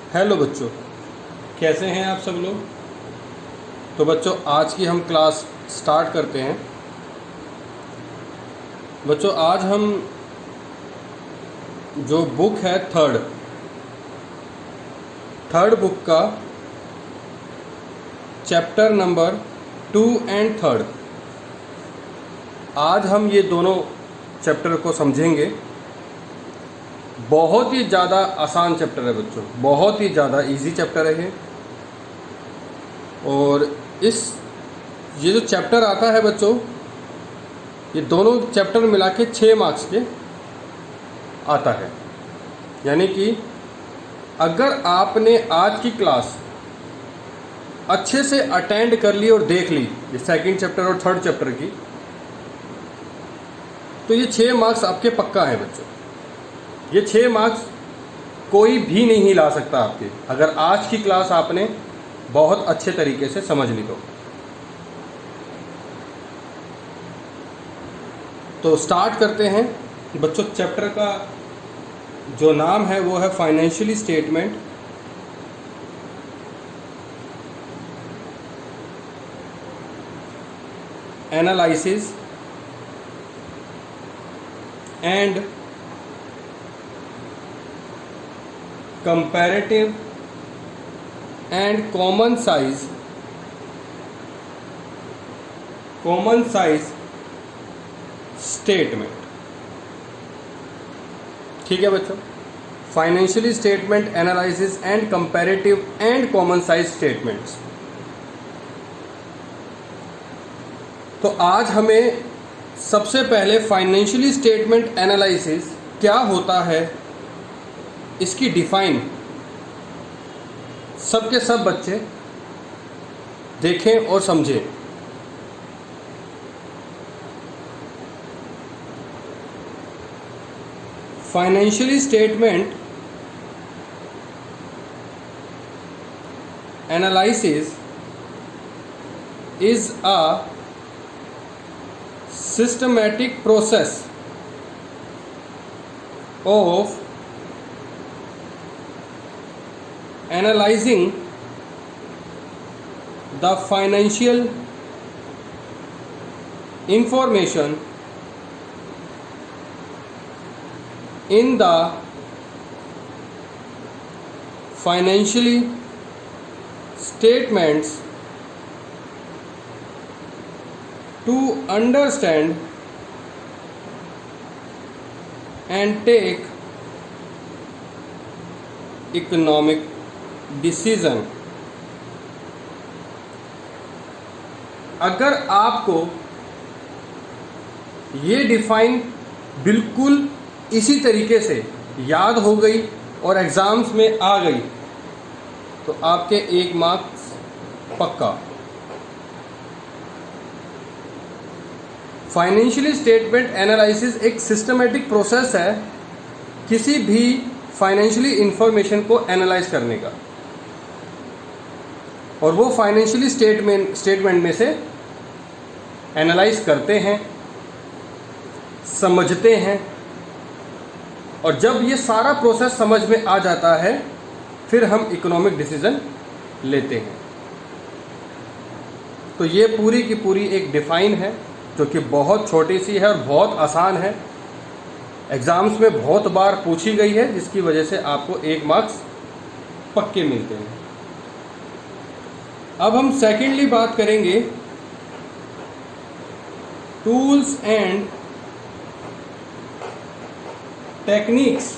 Hello बच्चों, कैसे हैं आप सब लोग। तो बच्चों, आज की हम क्लास स्टार्ट करते हैं। बच्चों, आज हम जो बुक है थर्ड बुक का चैप्टर नंबर 2 एंड 3, आज हम ये दोनों चैप्टर को समझेंगे। बहुत ही ज़्यादा आसान चैप्टर है बच्चों, बहुत ही ज़्यादा इजी चैप्टर है ये। और ये जो चैप्टर आता है बच्चों, ये दोनों चैप्टर मिला के 6 मार्क्स के आता है। यानी कि अगर आपने आज की क्लास अच्छे से अटेंड कर ली और देख ली ये सेकंड चैप्टर और थर्ड चैप्टर की, तो ये 6 मार्क्स आपके पक्का है बच्चों। ये 6 मार्क्स कोई भी नहीं ला सकता आपके, अगर आज की क्लास आपने बहुत अच्छे तरीके से समझ ली तो स्टार्ट करते हैं बच्चों। चैप्टर का जो नाम है वो है financial statement, analysis and comparative and common size statement. ठीक है बच्चों, financial statement, analysis and comparative and common size statements. तो आज हमें सबसे पहले फाइनेंशियल स्टेटमेंट एनालिसिस क्या होता है इसकी डिफाइन सबके सब बच्चे देखें और समझें। Financial statement analysis is a systematic process of analyzing the financial information in the financial statements to understand and take economic decision। अगर आपको ये डिफाइन बिल्कुल इसी तरीके से याद हो गई और एग्ज़ाम्स में आ गई तो आपके 1 मार्क्स पक्का। फाइनेंशियल स्टेटमेंट एनालिसिस एक सिस्टमेटिक प्रोसेस है किसी भी फाइनेंशियली इंफॉर्मेशन को एनालाइज करने का, और वो फाइनेंशियली स्टेटमेंट में से एनालाइज करते हैं, समझते हैं, और जब ये सारा प्रोसेस समझ में आ जाता है फिर हम इकोनॉमिक डिसीजन लेते हैं। तो ये पूरी की पूरी एक डिफाइन है जो कि बहुत छोटी सी है और बहुत आसान है, एग्ज़ाम्स में बहुत बार पूछी गई है, जिसकी वजह से आपको 1 मार्क्स पक्के मिलते हैं। अब हम सेकेंडली बात करेंगे tools and techniques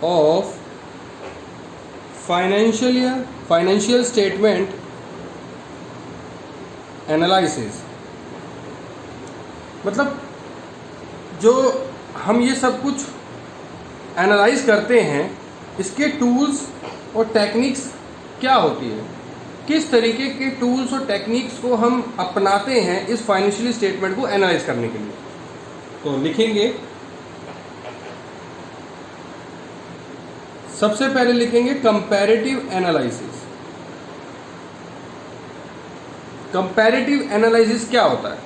of financial statement analysis. मतलब जो हम ये सब कुछ एनालाइज करते हैं, इसके टूल्स और टेक्निक्स क्या होती है, किस तरीके के टूल्स और टेक्निक्स को हम अपनाते हैं इस फाइनेंशियल स्टेटमेंट को एनालाइज करने के लिए। तो लिखेंगे, सबसे पहले लिखेंगे कंपैरेटिव एनालिसिस। कंपैरेटिव एनालिसिस क्या होता है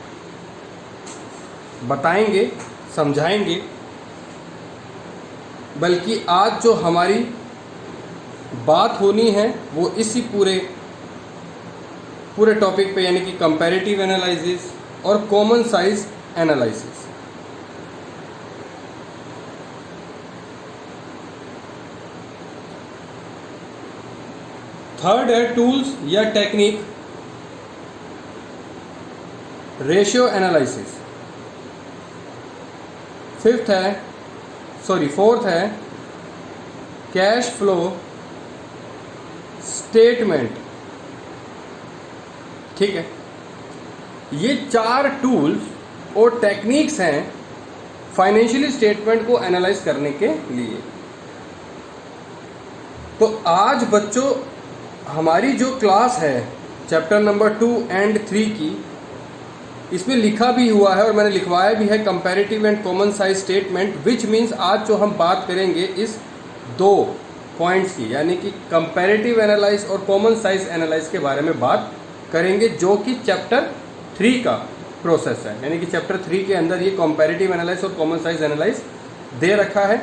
बताएंगे, समझाएंगे। बल्कि आज जो हमारी बात होनी है वो इसी पूरे टॉपिक पे, यानी कि कंपैरेटिव एनालिसिस और कॉमन साइज एनालिसिस। थर्ड है टूल्स या टेक्निक, रेशियो एनालिसिस। फोर्थ है कैश फ्लो स्टेटमेंट। ठीक है, ये 4 टूल्स और टेक्निक्स हैं फाइनेंशियल स्टेटमेंट को एनालाइज करने के लिए। तो आज बच्चों हमारी जो क्लास है चैप्टर नंबर 2 एंड 3 की, इसमें लिखा भी हुआ है और मैंने लिखवाया भी है comparative and common size statement, which means आज जो हम बात करेंगे इस 2 पॉइंट्स की, यानी कि कंपैरेटिव एनालाइज और कॉमन साइज एनालाइज के बारे में बात करेंगे, जो कि चैप्टर 3 का प्रोसेस है। यानी कि चैप्टर 3 के अंदर ये कंपैरेटिव एनालाइज और कॉमन साइज एनालाइज दे रखा है।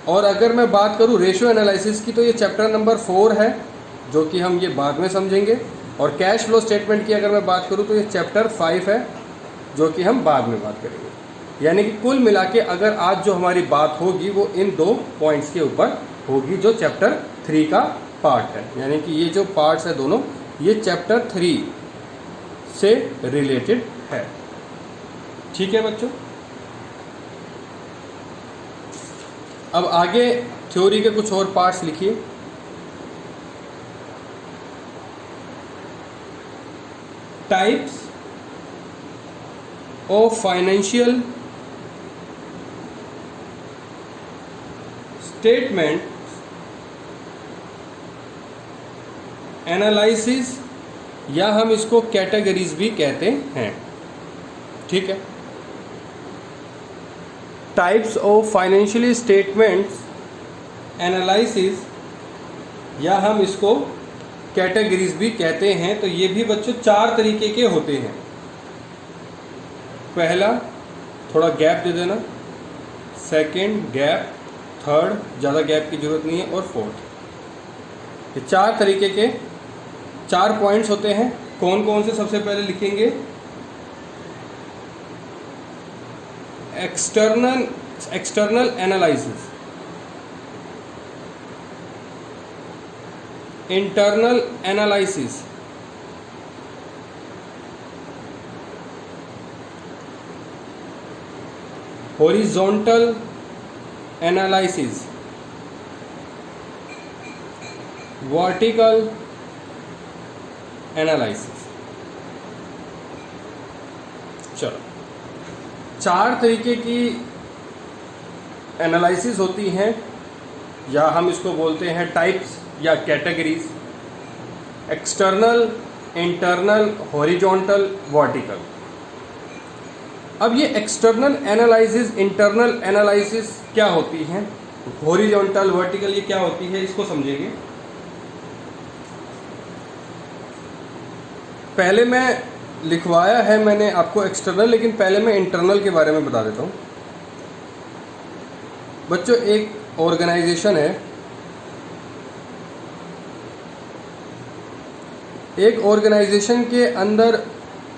और अगर मैं बात करूँ रेशियो एनालिसिस की, तो ये चैप्टर नंबर 4 है, जो कि हम ये बाद में समझेंगे। और कैश फ्लो स्टेटमेंट की अगर मैं बात करूँ तो ये चैप्टर 5 है, जो कि हम बाद में बात करेंगे। यानी कि कुल मिला के अगर आज जो हमारी बात होगी वो इन 2 पॉइंट्स के ऊपर होगी, जो चैप्टर 3 का पार्ट है। यानी कि ये जो पार्ट्स है दोनों, ये चैप्टर 3 से रिलेटेड है। ठीक है बच्चों, अब आगे थ्योरी के कुछ और पार्ट्स लिखिए। Types of financial statement analysis, या हम इसको कैटेगरीज भी कहते हैं। ठीक है, types of financial statements analysis, या हम इसको कैटेगरीज भी कहते हैं। तो ये भी बच्चों 4 तरीके के होते हैं। पहला, थोड़ा गैप दे देना, सेकंड गैप, थर्ड ज़्यादा गैप की ज़रूरत नहीं है, और फोर्थ। ये 4 तरीके के 4 पॉइंट्स होते हैं। कौन कौन से सबसे पहले लिखेंगे? External analysis, internal analysis, horizontal analysis, vertical analysis. चलो, 4 तरीके की एनालिसिस होती हैं, या हम इसको बोलते हैं टाइप्स या categories. External, internal, horizontal, vertical. अब ये एक्सटर्नल एनालिसिस, इंटरनल एनालिसिस क्या होती हैं, हॉरिजॉन्टल, वर्टिकल ये क्या होती है, इसको समझेंगे। पहले मैं लिखवाया है मैंने आपको एक्सटर्नल, लेकिन पहले मैं इंटरनल के बारे में बता देता हूँ। बच्चों, एक ऑर्गेनाइजेशन है, एक ऑर्गेनाइजेशन के अंदर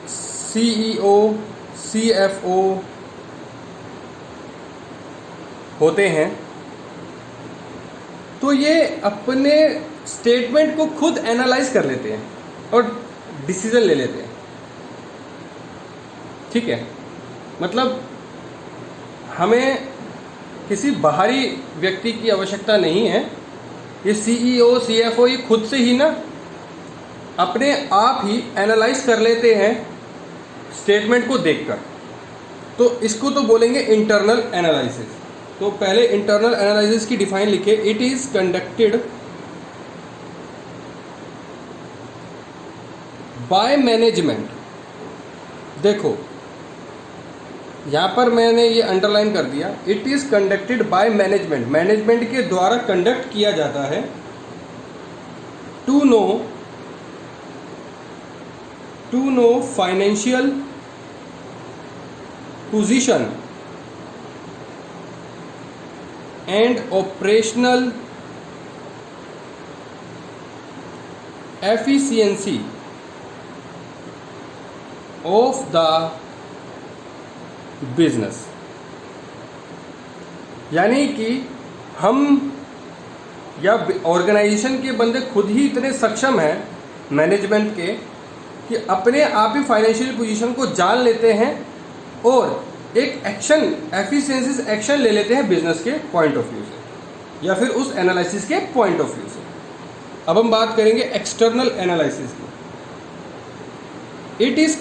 CEO, CFO होते हैं। तो ये अपने स्टेटमेंट को खुद एनालाइज कर लेते हैं और डिसीजन ले लेते हैं। ठीक है, मतलब हमें किसी बाहरी व्यक्ति की आवश्यकता नहीं है। ये CEO, CFO ये खुद से ही ना अपने आप ही एनालाइज कर लेते हैं स्टेटमेंट को देखकर। तो इसको तो बोलेंगे इंटरनल एनालिसिस। तो पहले इंटरनल एनालिसिस की डिफाइन लिखे, it is conducted by management. देखो यहाँ पर मैंने ये अंडरलाइन कर दिया, it is conducted by management, management के द्वारा कंडक्ट किया जाता है। To know financial position and operational efficiency of the business, यानी कि हम या ऑर्गेनाइजेशन के बंदे खुद ही इतने सक्षम हैं मैनेजमेंट के कि अपने आप ही फाइनेंशियल पोजीशन को जान लेते हैं और एक एक्शन, एफिशिएंसी एक्शन ले लेते हैं बिजनेस के पॉइंट ऑफ व्यू से या फिर उस एनालिसिस के पॉइंट ऑफ व्यू से। अब हम बात करेंगे एक्सटर्नल एनालिसिस की। It is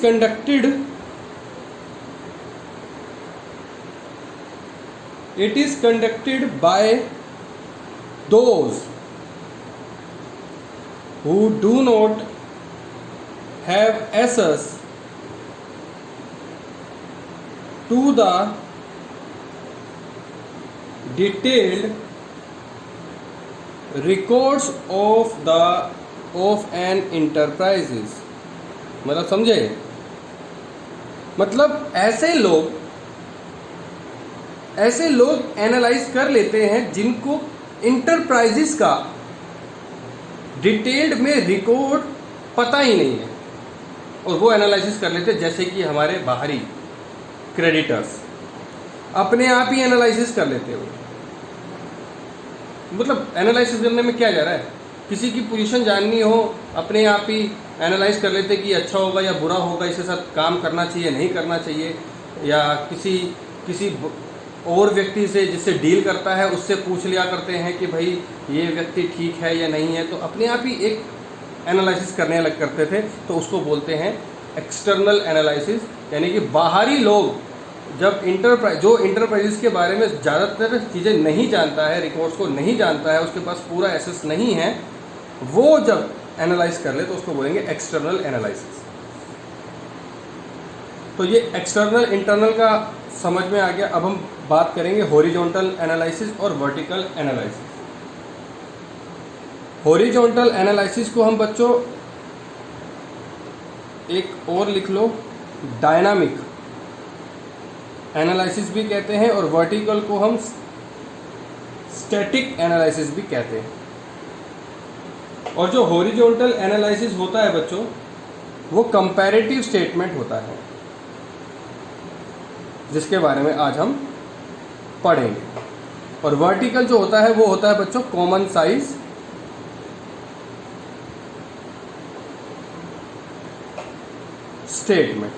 conducted bye those who do not have access to the detailed records of an enterprises। मतलब समझे, मतलब ऐसे लोग एनालाइज कर लेते हैं जिनको इंटरप्राइजेस का डिटेल्ड में रिकॉर्ड पता ही नहीं है और वो एनालिसिस कर लेते हैं। जैसे कि हमारे बाहरी क्रेडिटर्स अपने आप ही एनालिसिस कर लेते हो। मतलब एनालिसिस करने में क्या जा रहा है, किसी की पोजीशन जाननी हो अपने आप ही एनालाइज कर लेते कि अच्छा होगा या बुरा होगा, इसके साथ काम करना चाहिए नहीं करना चाहिए, या किसी और व्यक्ति से जिससे डील करता है उससे पूछ लिया करते हैं कि भाई ये व्यक्ति ठीक है या नहीं है, तो अपने आप ही एक एनालिसिस करने लग करते थे। तो उसको बोलते हैं एक्सटर्नल एनालिसिस, यानी कि बाहरी लोग जब इंटरप्राइजेस के बारे में ज़्यादातर चीज़ें नहीं जानता है, रिकॉर्ड्स को नहीं जानता है, उसके पास पूरा एसेस नहीं है, वो जब एनालाइज कर ले तो उसको बोलेंगे एक्सटर्नल एनालिसिस। तो ये एक्सटर्नल इंटरनल का समझ में आ गया। अब हम बात करेंगे हॉरिजॉन्टल एनालिसिस और वर्टिकल एनालिसिस। हॉरिजॉन्टल एनालिसिस को हम बच्चों एक और लिख लो, डायनामिक एनालिसिस भी कहते हैं, और वर्टिकल को हम स्टैटिक एनालिसिस भी कहते हैं। और जो हॉरिजॉन्टल एनालिसिस होता है बच्चों, वो कंपैरेटिव स्टेटमेंट होता है, जिसके बारे में आज हम पढ़ेंगे। और वर्टिकल जो होता है वो होता है बच्चों कॉमन साइज स्टेटमेंट।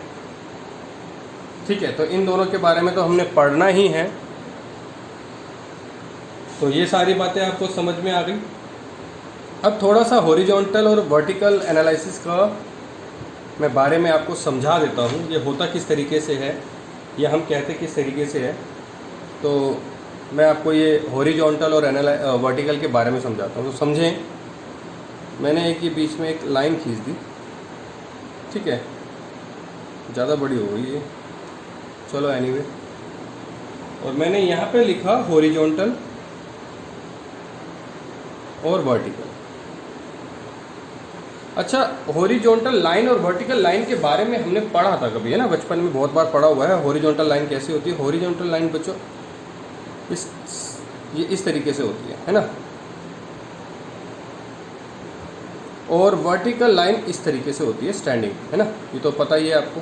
ठीक है, तो इन दोनों के बारे में तो हमने पढ़ना ही है। तो ये सारी बातें आपको समझ में आ गई। अब थोड़ा सा हॉरिजॉन्टल और वर्टिकल एनालिसिस का मैं बारे में आपको समझा देता हूँ, ये होता किस तरीके से है या हम कहते किस तरीके से है। तो मैं आपको ये हॉरिजॉन्टल और वर्टिकल के बारे में समझाता हूँ, तो समझें। मैंने एक ये बीच में एक लाइन खींच दी, ठीक है, ज़्यादा बड़ी हो गई है, चलो एनीवे। और मैंने यहाँ पे लिखा हॉरिजॉन्टल और वर्टिकल। अच्छा, हॉरिजॉन्टल लाइन और वर्टिकल लाइन के बारे में हमने पढ़ा था कभी, है ना, बचपन में बहुत बार पढ़ा हुआ है। हॉरिजॉन्टल लाइन कैसी होती है? हॉरिजॉन्टल लाइन बच्चों ये इस तरीके से होती है ना, और वर्टिकल लाइन इस तरीके से होती है, स्टैंडिंग, है ना। ये तो पता ही है आपको,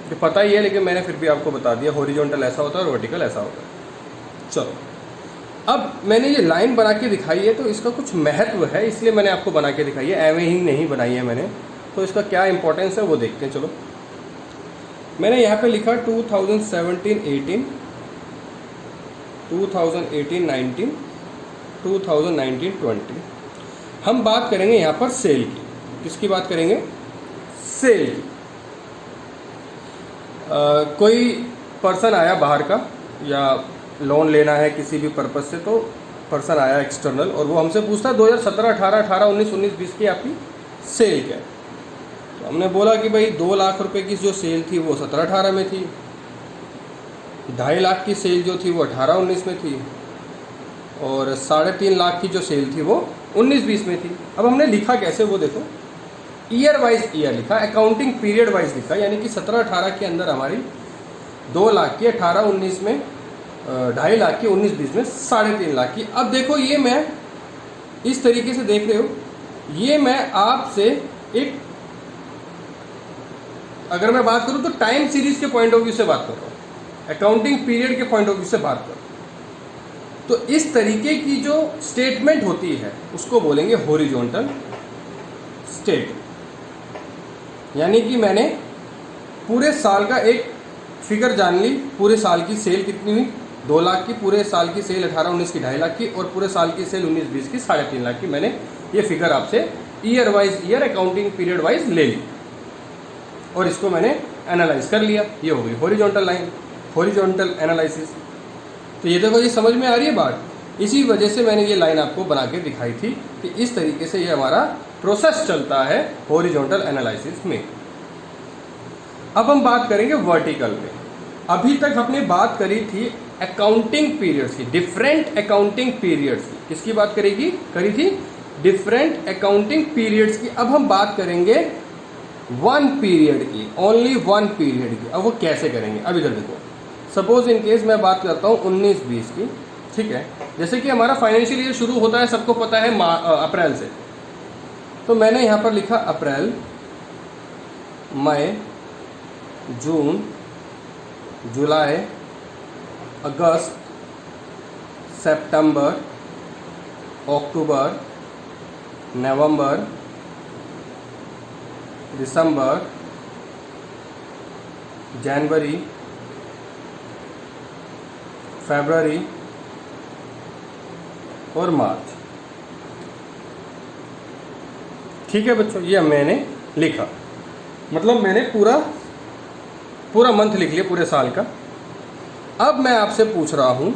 ये पता ही है, लेकिन मैंने फिर भी आपको बता दिया हॉरिजॉन्टल ऐसा होता है और वर्टिकल ऐसा होता है। चलो, अब मैंने ये लाइन बना के दिखाई है तो इसका कुछ महत्व है, इसलिए मैंने आपको बना के दिखाई है, एवं ही नहीं बनाई है मैंने। तो इसका क्या इंपॉर्टेंस है वो देखते हैं। चलो, मैंने यहाँ पे लिखा 2017-18, 2018-19, 2019-20। हम बात करेंगे यहाँ पर सेल की। किसकी बात करेंगे? सेल की। कोई पर्सन आया बाहर का, या लोन लेना है किसी भी पर्पज़ से, तो पर्सन आया एक्सटर्नल और वो हमसे पूछता है 2017, 18, 18, 19, 19, 20 की आपकी सेल क्या है। तो हमने बोला कि भाई 2 लाख रुपए की जो सेल थी वो 17-18 में थी, 2.5 लाख की सेल जो थी वो 18-19 में थी, और 3.5 लाख की जो सेल थी वो 19-20 में थी। अब हमने लिखा कैसे वो देखो, ईयर वाइज ईयर लिखा, अकाउंटिंग पीरियड वाइज लिखा, यानी कि 17-18 के अंदर हमारी 2 लाख की, 18-19 में 2.5 लाख की, 19-20 में 3.5 लाख की। अब देखो, ये मैं इस तरीके से देख रहे हो, ये मैं आपसे एक, अगर मैं बात करूं तो टाइम सीरीज के पॉइंट ऑफ व्यू से बात कर रहा हूं, अकाउंटिंग पीरियड के पॉइंट ऑफ व्यू से बात कर रहा हूं। तो इस तरीके की जो स्टेटमेंट होती है उसको बोलेंगे हॉरिजॉन्टल स्टेटमेंट। यानी कि मैंने पूरे साल का एक फिगर जान ली, पूरे साल की सेल कितनी हुई 2 लाख की, पूरे साल की सेल 18-19 की 2.5 लाख की, और पूरे साल की सेल 19-20 की 3.5 लाख की। मैंने ये फिगर आपसे year wise, year accounting period wise ले ली और इसको मैंने एनालाइज कर लिया। ये हो गई हॉरिजॉन्टल लाइन, हॉरिजॉन्टल एनालिसिस। तो ये देखो, ये समझ में आ रही है बात। इसी वजह से मैंने ये लाइन आपको बना के दिखाई थी कि इस तरीके से ये हमारा प्रोसेस चलता है हॉरिजॉन्टल एनालिसिस में। अब हम बात करेंगे वर्टिकल में। अभी तक हमने बात करी थी अकाउंटिंग पीरियड्स की, डिफरेंट अकाउंटिंग पीरियड्स की। किसकी बात करी थी? डिफरेंट अकाउंटिंग पीरियड्स की। अब हम बात करेंगे वन पीरियड की, ओनली वन पीरियड की। अब वो कैसे करेंगे? अब इधर देखो, सपोज इन केस मैं बात करता हूँ 19-20 की, ठीक है। जैसे कि हमारा फाइनेंशियल ईयर शुरू होता है, सबको पता है, अप्रैल से। तो मैंने यहाँ पर लिखा अप्रैल, मई, जून, जुलाई, अगस्त, सितंबर, अक्टूबर, नवंबर, दिसंबर, जनवरी, फरवरी और मार्च। ठीक है बच्चों, ये मैंने लिखा, मतलब मैंने पूरा मंथ लिख लिया, पूरे साल का। अब मैं आपसे पूछ रहा हूं,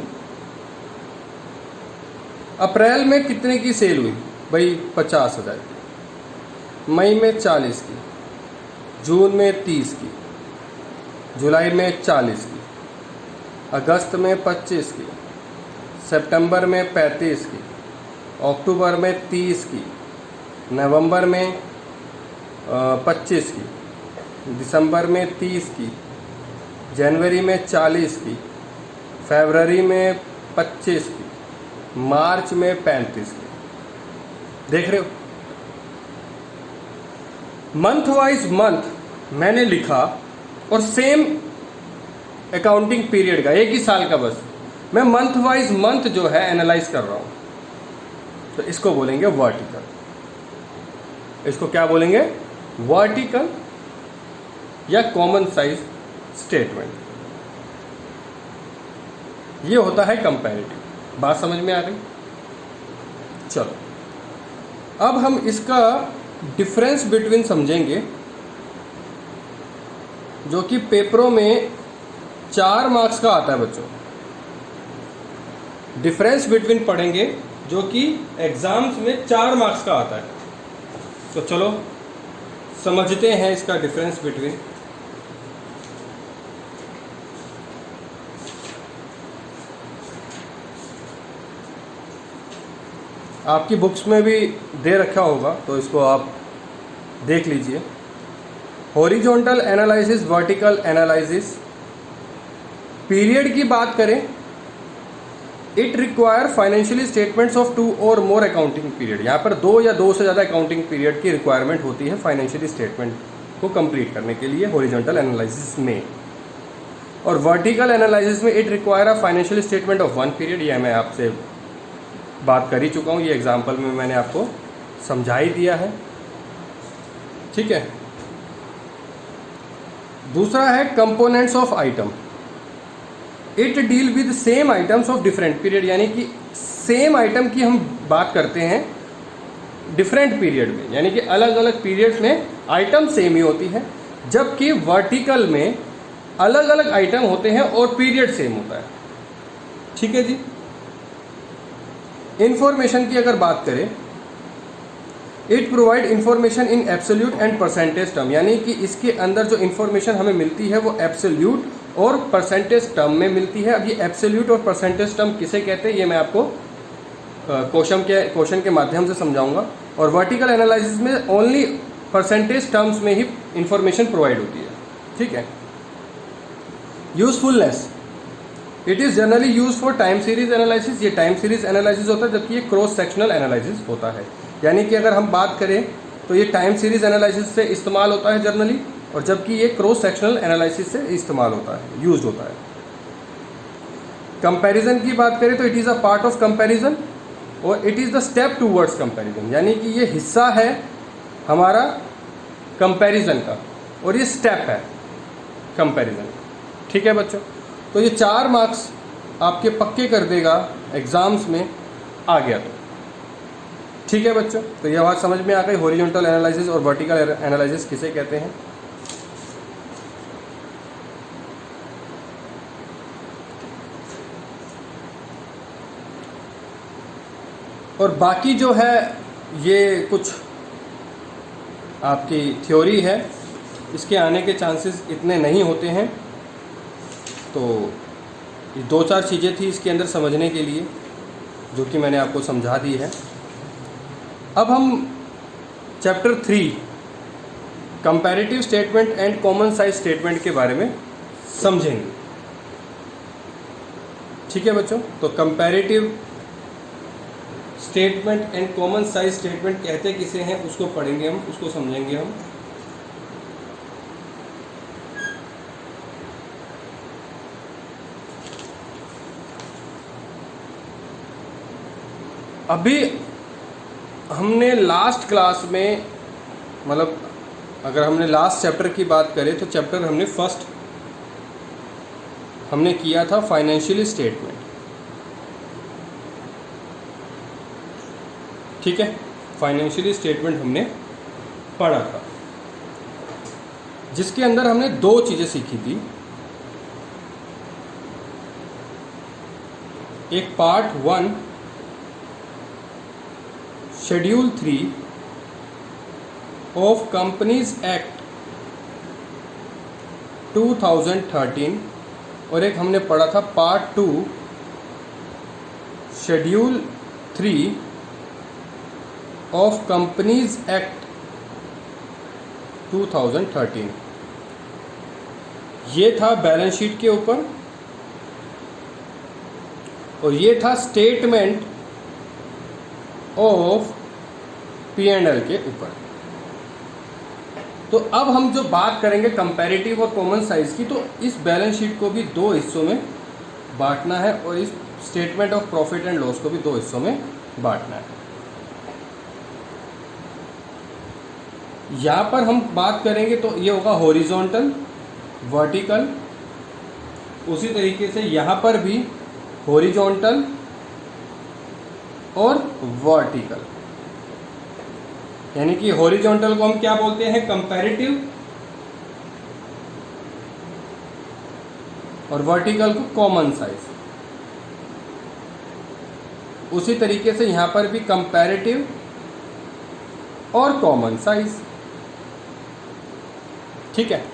अप्रैल में कितने की सेल हुई? भाई 50,000 की। मई में 40 की, जून में 30 की, जुलाई में 40 की, अगस्त में 25 की, सितंबर में 35 की, अक्टूबर में 30 की, नवंबर में 25 की, दिसंबर में 30 की, जनवरी में 40 की, फरवरी में 25 की, मार्च में 35 की। देख रहे हो, मंथ वाइज मंथ मैंने लिखा और सेम अकाउंटिंग पीरियड का, एक ही साल का, बस मैं मंथ वाइज मंथ जो है एनालाइज कर रहा हूं। तो इसको बोलेंगे वर्टिकल। इसको क्या बोलेंगे? वर्टिकल या कॉमन साइज स्टेटमेंट। ये होता है कंपैरेटिव। बात समझ में आ गई? चलो, अब हम इसका डिफरेंस बिटवीन समझेंगे, जो कि पेपरों में 4 मार्क्स का आता है बच्चों। डिफरेंस बिटवीन पढ़ेंगे जो कि एग्जाम्स में 4 मार्क्स का आता है। तो चलो समझते हैं इसका डिफरेंस बिटवीन। आपकी बुक्स में भी दे रखा होगा, तो इसको आप देख लीजिए। Horizontal analysis, vertical analysis. Period की बात करें, it require financially statements of 2 और मोर अकाउंटिंग पीरियड। यहाँ पर 2 या 2 से ज़्यादा अकाउंटिंग पीरियड की रिक्वायरमेंट होती है फाइनेंशियली स्टेटमेंट को कंप्लीट करने के लिए हॉरिजॉन्टल एनालिसिस में। और वर्टिकल एनालिसिस में it require a financial statement of 1 period. यह मैं आपसे बात कर ही चुका हूँ, ये एग्जाम्पल में मैंने आपको समझा ही दिया है, ठीक है। दूसरा है components of item. It deal with same items of different period, यानी कि सेम आइटम की हम बात करते हैं डिफरेंट पीरियड में, यानी कि अलग अलग पीरियड्स में आइटम सेम ही होती है, जबकि वर्टिकल में अलग अलग आइटम होते हैं और पीरियड सेम होता है, ठीक है जी। इंफॉर्मेशन की अगर बात करें, it provide information in absolute and percentage term, यानी कि इसके अंदर जो इंफॉर्मेशन हमें मिलती है वो एब्सोल्यूट और परसेंटेज टर्म में मिलती है। अब ये एब्सोल्यूट और परसेंटेज टर्म किसे कहते हैं, ये मैं आपको क्वेश्चन के माध्यम से समझाऊंगा। और वर्टिकल एनालिसिस में ओनली परसेंटेज टर्म्स में ही इंफॉर्मेशन प्रोवाइड होती है, ठीक है। Usefulness, it is generally use for time series analysis. ये टाइम सीरीज एनालिसिस होता है, जबकि ये क्रॉस सेक्शनल एनालिसिस होता है। यानी कि अगर हम बात करें तो ये टाइम सीरीज एनालिसिस से इस्तेमाल होता है जनरली, और जबकि ये क्रॉस सेक्शनल एनालिसिस से इस्तेमाल होता है, यूज होता है। कंपैरिजन की बात करें तो it is a part of comparison और it is the step towards comparison. यानी कि ये हिस्सा है हमारा कंपैरिजन का और ये स्टेप है कंपैरिजन। ठीक है बच्चों, तो ये 4 मार्क्स आपके पक्के कर देगा एग्ज़ाम्स में आ गया तो। ठीक है बच्चों, तो ये बात समझ में आ गई हॉरिजॉन्टल एनालिसिस और वर्टिकल एनालिसिस किसे कहते हैं। और बाकी जो है ये कुछ आपकी थ्योरी है, इसके आने के चांसेस इतने नहीं होते हैं। तो ये 2-4 चीज़ें थी इसके अंदर समझने के लिए, जो कि मैंने आपको समझा दी है। अब हम chapter 3 comparative statement and common size statement के बारे में समझेंगे। ठीक है बच्चों, तो comparative statement and common size statement कहते किसे हैं उसको पढ़ेंगे हम, उसको समझेंगे हम। अभी हमने लास्ट क्लास में, मतलब अगर हमने लास्ट चैप्टर की बात करें तो चैप्टर हमने फर्स्ट हमने किया था फाइनेंशियल स्टेटमेंट। ठीक है, फाइनेंशियल स्टेटमेंट हमने पढ़ा था, जिसके अंदर हमने 2 चीज़ें सीखी थी। एक part 1 schedule 3 of companies act 2013 और एक हमने पढ़ा था part 2 schedule 3 of companies act 2013। ये था बैलेंस शीट के ऊपर और ये था स्टेटमेंट ऑफ P&L के ऊपर। तो अब हम जो बात करेंगे कंपैरेटिव और कॉमन साइज की, तो इस बैलेंस शीट को भी 2 हिस्सों में बांटना है और इस statement of profit and loss को भी 2 हिस्सों में बांटना है। यहाँ पर हम बात करेंगे तो ये होगा हॉरिजॉन्टल, वर्टिकल। उसी तरीके से यहाँ पर भी हॉरिजॉन्टल और वर्टिकल। यानी कि हॉरिजॉन्टल को हम क्या बोलते हैं, कंपैरेटिव, और वर्टिकल को कॉमन साइज। उसी तरीके से यहाँ पर भी कंपैरेटिव और कॉमन साइज। ठीक है,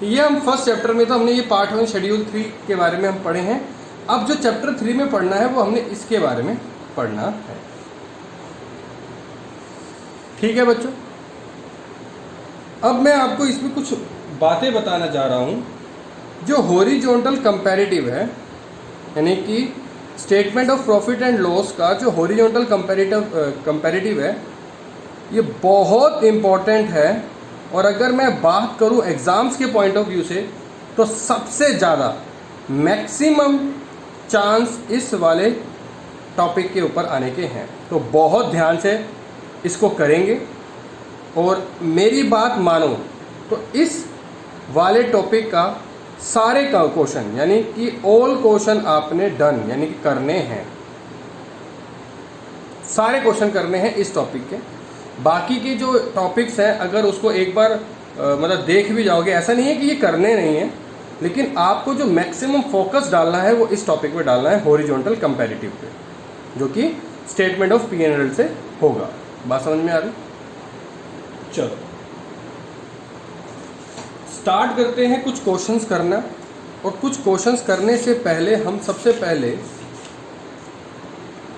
ये हम फर्स्ट चैप्टर में तो हमने ये पार्ट 1 शेड्यूल 3 के बारे में हम पढ़े हैं। अब जो चैप्टर 3 में पढ़ना है वो हमने इसके बारे में पढ़ना है। ठीक है बच्चों, अब मैं आपको इसमें कुछ बातें बताना जा रहा हूँ। जो हॉरिजॉन्टल कंपैरेटिव है, यानी कि statement of profit and loss का जो हॉरिजॉन्टल कंपैरेटिव है, ये बहुत इम्पॉर्टेंट है। और अगर मैं बात करूँ एग्ज़ाम्स के पॉइंट ऑफ व्यू से, तो सबसे ज़्यादा मैक्सिमम चांस इस वाले टॉपिक के ऊपर आने के हैं। तो बहुत ध्यान से इसको करेंगे और मेरी बात मानो तो इस वाले टॉपिक का सारे का क्वेश्चन, यानी कि ऑल क्वेश्चन आपने डन, यानी कि करने हैं, सारे क्वेश्चन करने हैं इस टॉपिक के। बाकी के जो टॉपिक्स हैं अगर उसको एक बार मतलब देख भी जाओगे, ऐसा नहीं है कि ये करने नहीं है, लेकिन आपको जो मैक्सिमम फोकस डालना है वो इस टॉपिक पे डालना है, हॉरिजॉन्टल कंपैरेटिव पे, जो कि स्टेटमेंट ऑफ P&L से होगा। बात समझ में आ रही? चलो स्टार्ट करते हैं कुछ क्वेश्चंस करना। और कुछ क्वेश्चंस करने से पहले हम सबसे पहले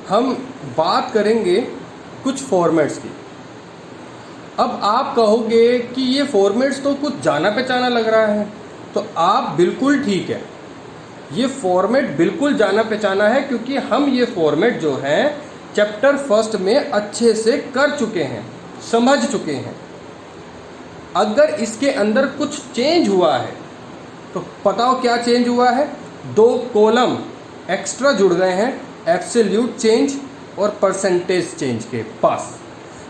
हम बात करेंगे कुछ फॉर्मेट्स की। अब आप कहोगे कि ये फॉर्मेट्स तो कुछ जाना पहचाना लग रहा है, तो आप बिल्कुल ठीक है, ये फॉर्मेट बिल्कुल जाना पहचाना है, क्योंकि हम ये फॉर्मेट जो है चैप्टर फर्स्ट में अच्छे से कर चुके हैं, समझ चुके हैं। अगर इसके अंदर कुछ चेंज हुआ है तो बताओ क्या चेंज हुआ है। 2 कॉलम एक्स्ट्रा जुड़ गए हैं एब्सोल्यूट चेंज और परसेंटेज चेंज के पास।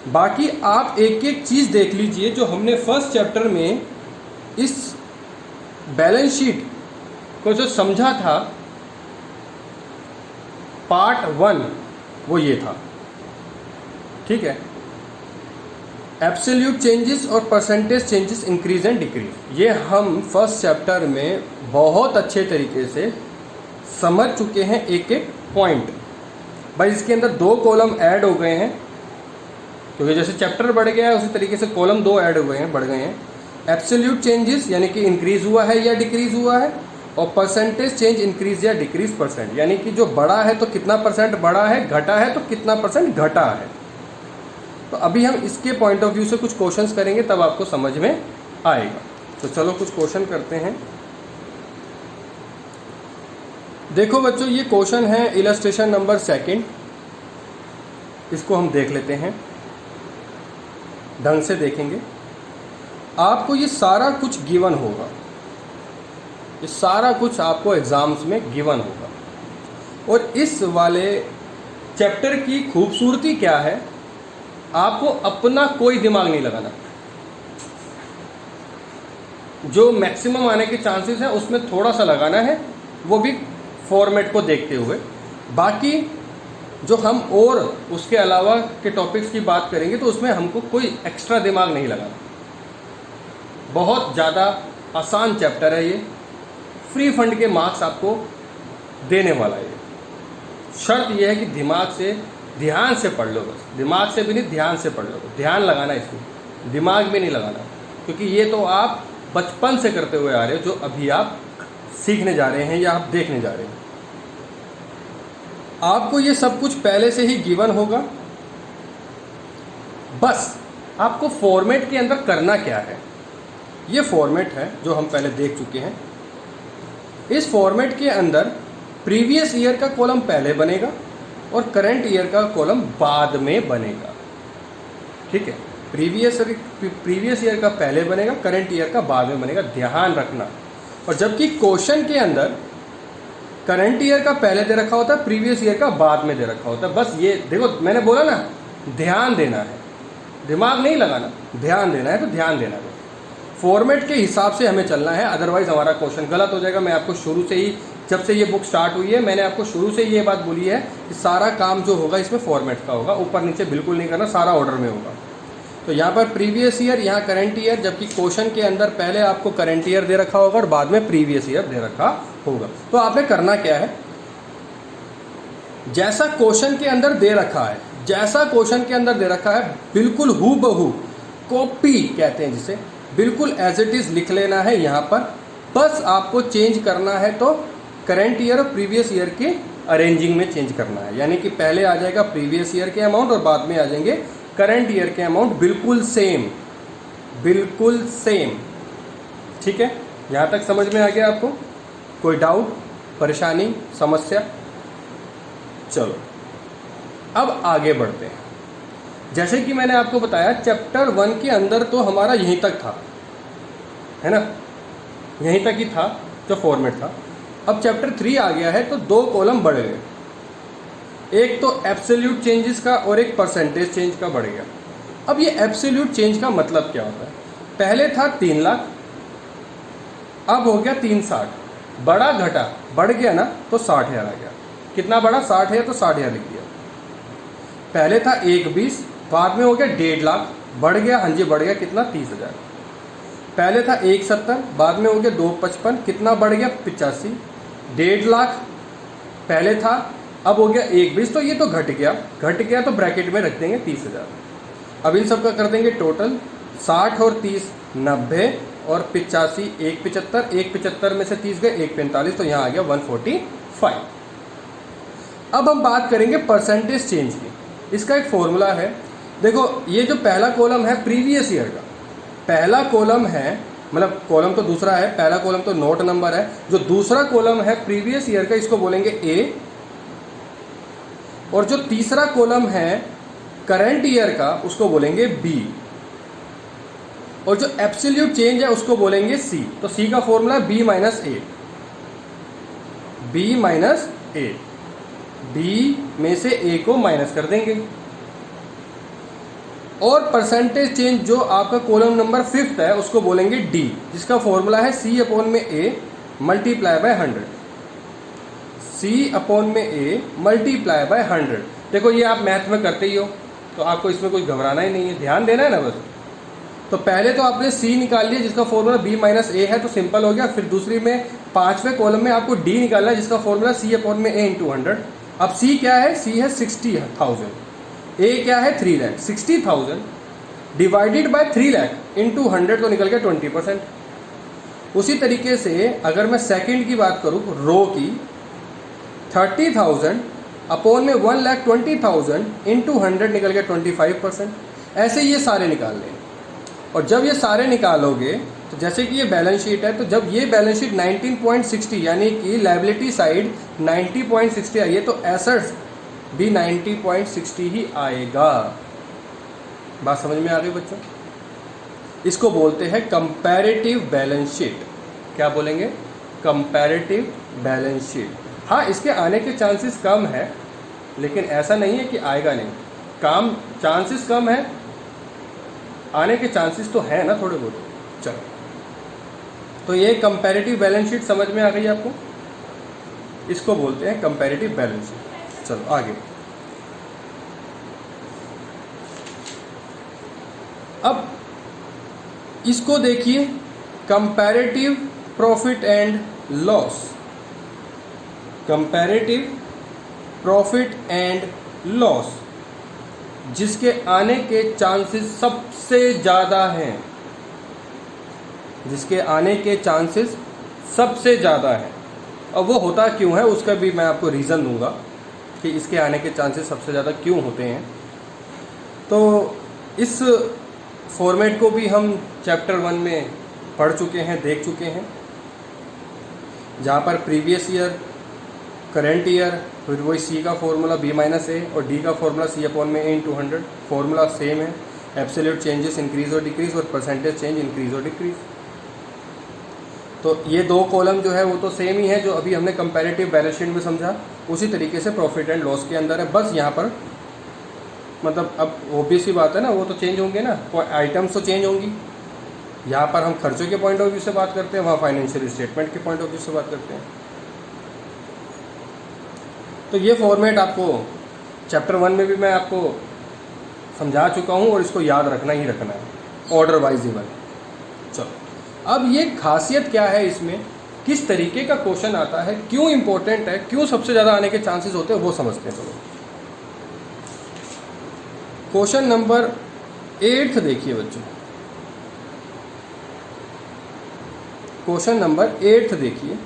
बाकी आप एक एक चीज़ देख लीजिए जो हमने फर्स्ट चैप्टर में इस बैलेंस शीट को जो समझा था, पार्ट 1 वो ये था, ठीक है। एब्सोल्यूट चेंजेस और percentage changes, increase and decrease, ये हम फर्स्ट चैप्टर में बहुत अच्छे तरीके से समझ चुके हैं एक एक पॉइंट। भाई इसके अंदर 2 कॉलम ऐड हो गए हैं, क्योंकि जैसे चैप्टर बढ़ गया है उसी तरीके से कॉलम 2 ऐड हुए हैं, बढ़ गए हैं। एब्सोल्यूट चेंजेस यानी कि इंक्रीज हुआ है या डिक्रीज हुआ है, और परसेंटेज चेंज इंक्रीज या डिक्रीज परसेंट, यानी कि जो बढ़ा है तो कितना परसेंट बढ़ा है, घटा है तो कितना परसेंट घटा है। तो अभी हम इसके पॉइंट ऑफ व्यू से कुछ क्वेश्चंस करेंगे, तब आपको समझ में आएगा। तो चलो कुछ क्वेश्चन करते हैं। देखो बच्चों, ये क्वेश्चन है इलस्ट्रेशन नंबर 2, इसको हम देख लेते हैं, ढंग से देखेंगे। आपको ये सारा कुछ गिवन होगा, ये सारा कुछ आपको एग्जाम्स में गिवन होगा। और इस वाले चैप्टर की खूबसूरती क्या है, आपको अपना कोई दिमाग नहीं लगाना। जो मैक्सिमम आने के चांसेस हैं उसमें थोड़ा सा लगाना है, वो भी फॉर्मेट को देखते हुए। बाकी जो हम और उसके अलावा के टॉपिक्स की बात करेंगे तो उसमें हमको कोई एक्स्ट्रा दिमाग नहीं लगाना। बहुत ज़्यादा आसान चैप्टर है ये, फ्री फंड के मार्क्स आपको देने वाला है। शर्त यह है कि दिमाग से, ध्यान से पढ़ लो, बस दिमाग से भी नहीं, ध्यान से पढ़ लो। ध्यान लगाना इसमें, दिमाग भी नहीं लगाना, क्योंकि ये तो आप बचपन से करते हुए आ रहे हो, जो अभी आप सीखने जा रहे हैं या आप देखने जा रहे हैं। आपको ये सब कुछ पहले से ही गिवन होगा, बस आपको फॉर्मेट के अंदर करना क्या है। ये फॉर्मेट है जो हम पहले देख चुके हैं। इस फॉर्मेट के अंदर प्रीवियस ईयर का कॉलम पहले बनेगा और करंट ईयर का कॉलम बाद में बनेगा, ठीक है। प्रीवियस ईयर का पहले बनेगा, करंट ईयर का बाद में बनेगा, ध्यान रखना। और जबकि क्वेश्चन के अंदर करंट ईयर का पहले दे रखा होता है, प्रीवियस ईयर का बाद में दे रखा होता है। बस ये देखो, मैंने बोला ना, ध्यान देना है, दिमाग नहीं लगाना, ध्यान देना है। तो ध्यान देना है, फॉर्मेट के हिसाब से हमें चलना है, अदरवाइज हमारा क्वेश्चन गलत हो जाएगा। मैं आपको शुरू से ही, जब से ये बुक स्टार्ट हुई है, मैंने आपको शुरू से ये बात बोली है कि सारा काम जो होगा इसमें फॉर्मेट का होगा, ऊपर नीचे बिल्कुल नहीं करना, सारा ऑर्डर में होगा। तो यहाँ पर प्रीवियस ईयर, यहाँ करंट ईयर, जबकि क्वेश्चन के अंदर पहले आपको करंट ईयर दे रखा होगा और बाद में प्रीवियस ईयर दे रखा होगा। तो आपने करना क्या है, जैसा क्वेश्चन के अंदर दे रखा है, जैसा क्वेश्चन के अंदर दे रखा है, बिल्कुल हूबहू, कॉपी कहते हैं जिसे, बिल्कुल एज इट इज़ लिख लेना है यहाँ पर। बस आपको चेंज करना है तो करंट ईयर और प्रीवियस ईयर के अरेंजिंग में चेंज करना है, यानी कि पहले आ जाएगा प्रीवियस ईयर के अमाउंट और बाद में आ जाएंगे करंट ईयर के अमाउंट, बिल्कुल सेम, बिल्कुल सेम, ठीक है। यहाँ तक समझ में आ गया आपको? कोई डाउट, परेशानी, समस्या? चलो अब आगे बढ़ते हैं। जैसे कि मैंने आपको बताया, चैप्टर 1 के अंदर तो हमारा यहीं तक था, है ना, यहीं तक ही था जो फॉर्मेट था। अब चैप्टर 3 आ गया है तो 2 कॉलम बढ़ गए, एक तो एब्सोल्यूट चेंजेस का और एक परसेंटेज चेंज का बढ़ गया। अब ये एब्सोल्यूट चेंज का मतलब क्या होता है? पहले था 3 लाख, अब हो गया 360, बड़ा घटा, बढ़ गया ना तो 60,000 आ गया। कितना बढ़ा? 60,000, तो 60,000 लिख दिया। पहले था 1,20, बाद में हो गया 1.5 लाख, बढ़ गया, हाँ जी बढ़ गया, कितना? 30,000। पहले था 1,70, बाद में हो गया 2,55, कितना बढ़ गया? 85। 1.5 लाख पहले था, अब हो गया 1,20, तो ये तो घट गया तो ब्रैकेट में रख देंगे 30,000। अब इन सब का कर देंगे टोटल, 60 और 30 90 और 85 1,75, 1,75 में से 30 गए 1,45, तो यहाँ आ गया 145। अब हम बात करेंगे परसेंटेज चेंज की। इसका एक फॉर्मूला है, देखो ये जो पहला कॉलम है प्रीवियस ईयर का, पहला कॉलम है मतलब कॉलम तो दूसरा है, पहला कॉलम तो नोट नंबर है, जो दूसरा कॉलम है प्रीवियस ईयर का इसको बोलेंगे ए, और जो तीसरा कॉलम है करंट ईयर का उसको बोलेंगे बी, और जो एब्सोल्यूट चेंज है उसको बोलेंगे सी। तो सी का फॉर्मूला बी माइनस ए, बी माइनस ए, बी में से ए को माइनस कर देंगे। और परसेंटेज चेंज जो आपका कॉलम नंबर 5th है उसको बोलेंगे डी, जिसका फॉर्मूला है सी अपॉन में A multiply by 100, C upon में ए मल्टीप्लाई बाय 100। देखो ये आप मैथ में करते ही हो तो आपको इसमें कोई घबराना ही नहीं है, ध्यान देना है ना बस। तो पहले तो आपने सी निकाल लिया जिसका फॉर्मूला बी माइनस ए है, तो सिंपल हो गया। फिर दूसरी में 5वें कॉलम में आपको डी निकालना है जिसका फॉर्मूला सी अपॉन में ए इंटू 100। अब सी क्या है, सी है 60,000, ए क्या है 3 lakh. 60,000 divided by 3 lakh into 100 तो निकल गया 20%। उसी तरीके से अगर मैं सेकंड की बात करूँ रो की, 30,000 अपॉन में 1,20,000 इंटू 100 निकल गया 25%। ऐसे ये सारे निकाल लें, और जब ये सारे निकालोगे तो जैसे कि ये बैलेंस शीट है, तो जब ये बैलेंस शीट 19.60 यानी कि लायबिलिटी साइड 90.60 आई है तो एसेट्स भी 90.60 ही आएगा। बात समझ में आ गई बच्चों? इसको बोलते हैं कंपैरेटिव बैलेंस शीट। क्या बोलेंगे? Comparative balance sheet. हाँ, इसके आने के चांसेस कम है, लेकिन ऐसा नहीं है कि आएगा नहीं, चांसेस कम है, आने के चांसेस तो है ना थोड़े बहुत। चलो, तो ये कंपैरेटिव बैलेंस शीट समझ में आ गई आपको? इसको बोलते हैं कंपैरेटिव बैलेंस शीट। चलो आगे। अब इसको देखिए, comparative profit and loss. Comparative profit and loss जिसके आने के चांसेस सबसे ज़्यादा हैं, जिसके आने के चांसेस सबसे ज़्यादा हैं। और वो होता क्यों है उसका भी मैं आपको रीज़न दूंगा कि इसके आने के चांसेस सबसे ज़्यादा क्यों होते हैं। तो इस फॉर्मेट को भी हम चैप्टर 1 में पढ़ चुके हैं, देख चुके हैं, जहाँ पर प्रीवियस ईयर, करंट ईयर, फिर वही सी का फॉर्मूला बी माइनस ए और डी का फॉर्मूला सी अपॉन में ए इंटू 100। फॉर्मूला सेम है, एब्सोल्यूट चेंजेस इंक्रीज और डिक्रीज और परसेंटेज चेंज इंक्रीज और डिक्रीज। तो ये दो कॉलम जो है वो तो सेम ही है जो अभी हमने कंपैरेटिव बैलेंस शीट में समझा, उसी तरीके से प्रॉफिट एंड लॉस के अंदर है। बस यहाँ पर मतलब अब ऑब्वियस ही बात है ना, वो तो चेंज होंगे ना, आइटम्स तो चेंज होंगी। यहाँ पर हम खर्चों के पॉइंट ऑफ व्यू से बात करते हैं, वहाँ फाइनेंशियल स्टेटमेंट के पॉइंट ऑफ व्यू से बात करते हैं। तो ये फॉर्मेट आपको चैप्टर 1 में भी मैं आपको समझा चुका हूँ और इसको याद रखना ही रखना है, ऑर्डर वाइज इवन। चलो, अब ये खासियत क्या है इसमें, किस तरीके का क्वेश्चन आता है, क्यों इंपॉर्टेंट है, क्यों सबसे ज़्यादा आने के चांसेस होते हैं, वो समझते हैं। चलो, क्वेश्चन नंबर 8 देखिए बच्चों। क्वेश्चन नंबर 8 देखिए।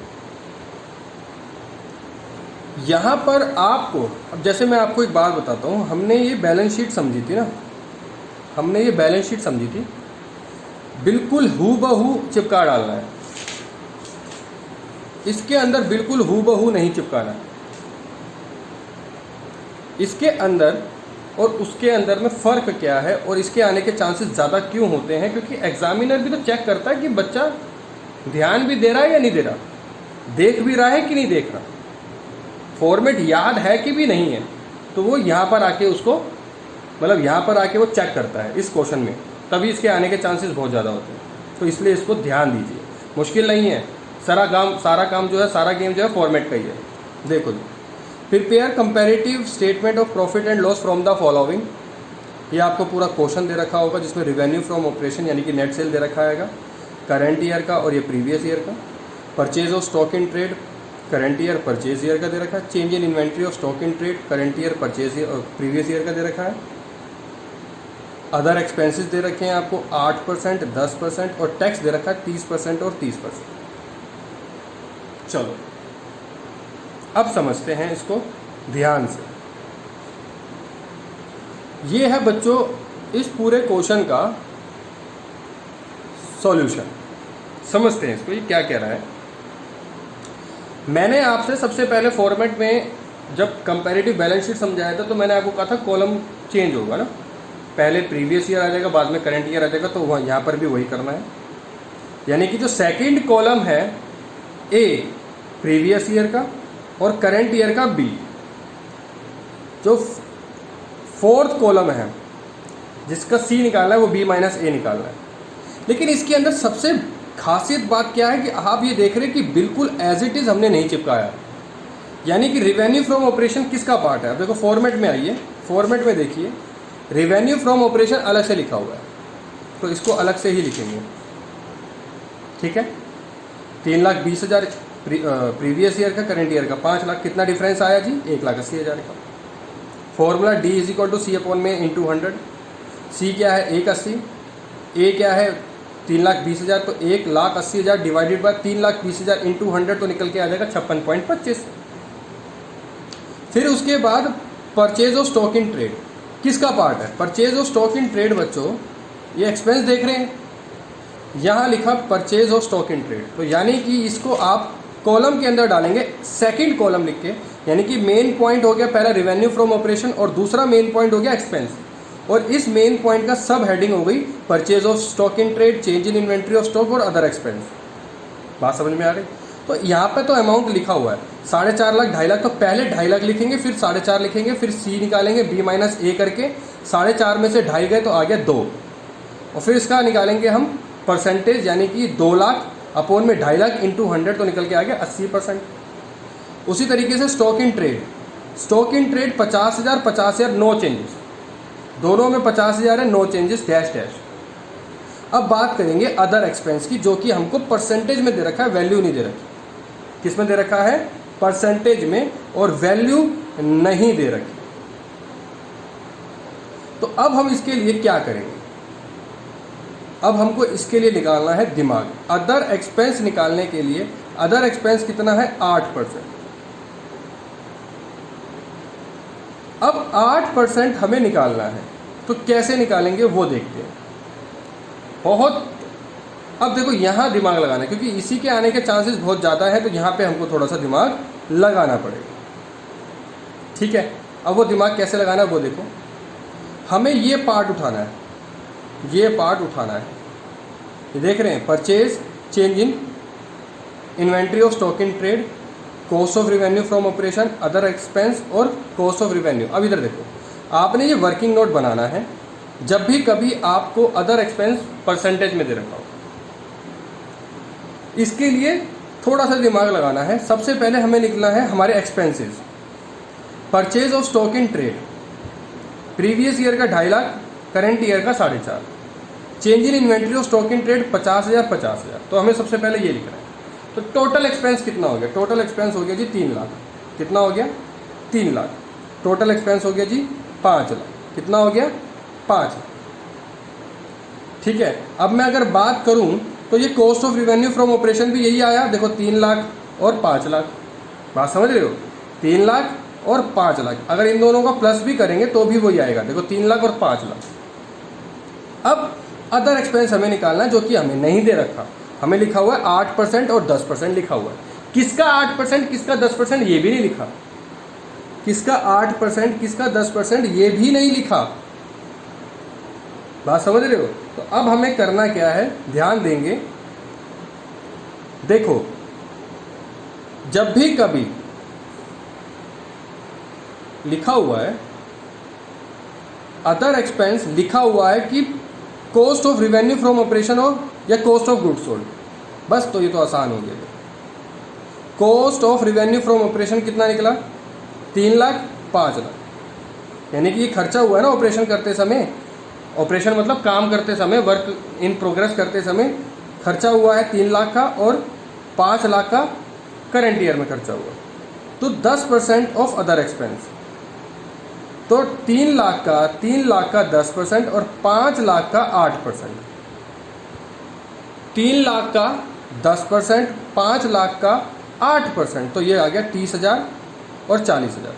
यहाँ पर आपको, अब जैसे मैं आपको एक बात बताता हूँ, हमने ये बैलेंस शीट समझी थी ना, हमने ये बैलेंस शीट समझी थी, बिल्कुल हूबहू चिपका डालना है, इसके अंदर बिल्कुल हूबहू नहीं चिपकाना। इसके अंदर और उसके अंदर में फ़र्क क्या है और इसके आने के चांसेस ज़्यादा क्यों होते हैं, क्योंकि एग्जामिनर भी तो चेक करता है कि बच्चा ध्यान भी दे रहा है या नहीं दे रहा, देख भी रहा है कि नहीं देख रहा, फॉर्मेट याद है कि भी नहीं है। तो वो यहाँ पर आके उसको, मतलब यहाँ पर आके वो चेक करता है इस क्वेश्चन में, तभी इसके आने के चांसेस बहुत ज़्यादा होते हैं। तो इसलिए इसको ध्यान दीजिए, मुश्किल नहीं है, सारा काम जो है, सारा गेम जो है फॉर्मेट का ही है। देखो जी, prepare comparative statement of profit and loss from the following. ये आपको पूरा क्वेश्चन दे रखा होगा जिसमें रेवेन्यू फ्रॉम ऑपरेशन यानी कि नेट सेल दे रखा है करंट ईयर का और ये प्रीवियस ईयर का। Purchase of stock in trade current year purchase year का दे रखा है। Change in inventory of stock in trade current year purchase year और प्रीवियस ईयर का दे रखा है। अदर एक्सपेंसेस दे रखे हैं आपको 8%, 10% और टैक्स दे रखा है 30% और 30%। चलो, अब समझते हैं इसको ध्यान से। ये है बच्चों इस पूरे क्वेश्चन का सॉल्यूशन। समझते हैं इसको, ये क्या कह रहा है। मैंने आपसे सबसे पहले फॉर्मेट में जब कंपैरेटिव बैलेंस शीट समझाया था तो मैंने आपको कहा था कॉलम चेंज होगा ना, पहले प्रीवियस ईयर आ जाएगा, बाद में करंट ईयर आ जाएगा, तो वहाँ यहाँ पर भी वही करना है। यानी कि जो सेकंड कॉलम है ए प्रीवियस ईयर का और करंट ईयर का बी, जो फोर्थ कॉलम है जिसका सी निकालना है वो बी माइनस ए निकालना है। लेकिन इसके अंदर सबसे खासियत बात क्या है कि आप ये देख रहे हैं कि बिल्कुल एज इट इज़ हमने नहीं चिपकाया। यानी कि रिवेन्यू फ्रॉम ऑपरेशन किसका पार्ट है, अब देखो फॉर्मेट में आइए, फॉर्मेट में देखिए रिवेन्यू फ्रॉम ऑपरेशन अलग से लिखा हुआ है, तो इसको अलग से ही लिखेंगे, ठीक है। 3,20,000 प्रीवियस ईयर का, करंट ईयर का 5 लाख, कितना डिफरेंस आया जी, 1,80,000 का। फॉर्मूला D = C अपॉन में इंटू 100। सी क्या है 180, ए क्या है 3,20,000, तो 1,80,000 डिवाइडेड बाय 3,20,000 इंटू 100 तो निकल के आ जाएगा 56.25। फिर उसके बाद purchase of stock in trade किसका पार्ट है, purchase of stock in trade बच्चों, ये एक्सपेंस देख रहे हैं, यहाँ लिखा purchase of stock in trade, तो यानी कि इसको आप कॉलम के अंदर डालेंगे सेकंड कॉलम लिख के। यानी कि मेन पॉइंट हो गया पहला रिवेन्यू फ्रॉम ऑपरेशन और दूसरा मेन पॉइंट हो गया एक्सपेंस, और इस मेन पॉइंट का सब हेडिंग हो गई purchase of stock in trade, change in inventory of stock और अदर एक्सपेंस। बात समझ में आ रही। तो यहाँ पे तो अमाउंट लिखा हुआ है 4.5 लाख 2.5 लाख, तो पहले 2.5 लाख लिखेंगे, फिर 4.5 लिखेंगे, फिर सी निकालेंगे बी माइनस ए करके, 4.5 में से 2.5 गए तो आ गया 2, और फिर इसका निकालेंगे हम परसेंटेज, यानी कि 2 लाख अपॉन में 2.5 लाख इंटू 100 तो निकल के आ गया 80%। उसी तरीके से stock in trade 50,000 50,000 no changes, दोनों में 50,000 है, नो चेंजेस डैश डैश। अब बात करेंगे अदर एक्सपेंस की, जो कि हमको परसेंटेज में दे रखा है, वैल्यू नहीं दे रखी। किस में दे रखा है, परसेंटेज में, और वैल्यू नहीं दे रखी। तो अब हम इसके लिए क्या करेंगे, अब हमको इसके लिए निकालना है दिमाग। अदर एक्सपेंस निकालने के लिए अदर एक्सपेंस कितना है 8%। अब 8% हमें निकालना है, तो कैसे निकालेंगे वो देखते हैं। बहुत, अब देखो यहाँ दिमाग लगाना है क्योंकि इसी के आने के चांसेस बहुत ज़्यादा है, तो यहाँ पे हमको थोड़ा सा दिमाग लगाना पड़ेगा, ठीक है। अब वो दिमाग कैसे लगाना है वो देखो। हमें ये पार्ट उठाना है, ये पार्ट उठाना है, ये देख रहे हैं, purchase, change in inventory of stock in trade, cost of revenue from operation, other expense और कॉस्ट ऑफ रिवेन्यू। अब इधर देखो, आपने ये वर्किंग नोट बनाना है जब भी कभी आपको अदर एक्सपेंस परसेंटेज में दे रखा हो। इसके लिए थोड़ा सा दिमाग लगाना है। सबसे पहले हमें लिखना है हमारे expenses. Purchase of stock in trade previous year का 2.5 लाख, करंट ईयर का 4.5। Change in inventory of stock in trade 50,000 50,000, तो हमें सबसे पहले ये लिखना है। तो टोटल एक्सपेंस कितना हो गया, टोटल एक्सपेंस हो गया जी 3 लाख। कितना हो गया 3 लाख। टोटल एक्सपेंस हो गया जी 5 लाख। कितना हो गया 5 लाख, ठीक है। अब मैं अगर बात करूं तो ये cost of revenue from operation भी यही आया, देखो 3 लाख और 5 लाख। बात समझ रहे हो, 3 लाख और 5 लाख, अगर इन दोनों का प्लस भी करेंगे तो भी वही आएगा, देखो 3 लाख और 5 लाख। अब अदर एक्सपेंस हमें निकालना है जो कि हमें नहीं दे रखा। हमें लिखा हुआ है 8% और 10% लिखा हुआ है। किसका 8% किसका 10% ये भी नहीं लिखा, किसका 8% किसका 10% ये भी नहीं लिखा। बात समझ रहे हो। तो अब हमें करना क्या है, ध्यान देंगे। देखो, जब भी कभी लिखा हुआ है अदर एक्सपेंस, लिखा हुआ है कि cost of revenue from operation हो या कॉस्ट ऑफ गुड्स सोल्ड, बस तो ये तो आसान हो गया। Cost of revenue from operation कितना निकला 3 लाख 5 लाख, यानी कि ये खर्चा हुआ है ना ऑपरेशन करते समय। ऑपरेशन मतलब काम करते समय, वर्क इन प्रोग्रेस करते समय खर्चा हुआ है 3 लाख का, और 5 लाख का करंट ईयर में खर्चा हुआ। तो 10% ऑफ अदर एक्सपेंस, तो 3 लाख का 10% और 5 लाख का 8%। 3 लाख का 10%, 5 लाख का 8%, तो ये आ गया 30,000 और 40,000।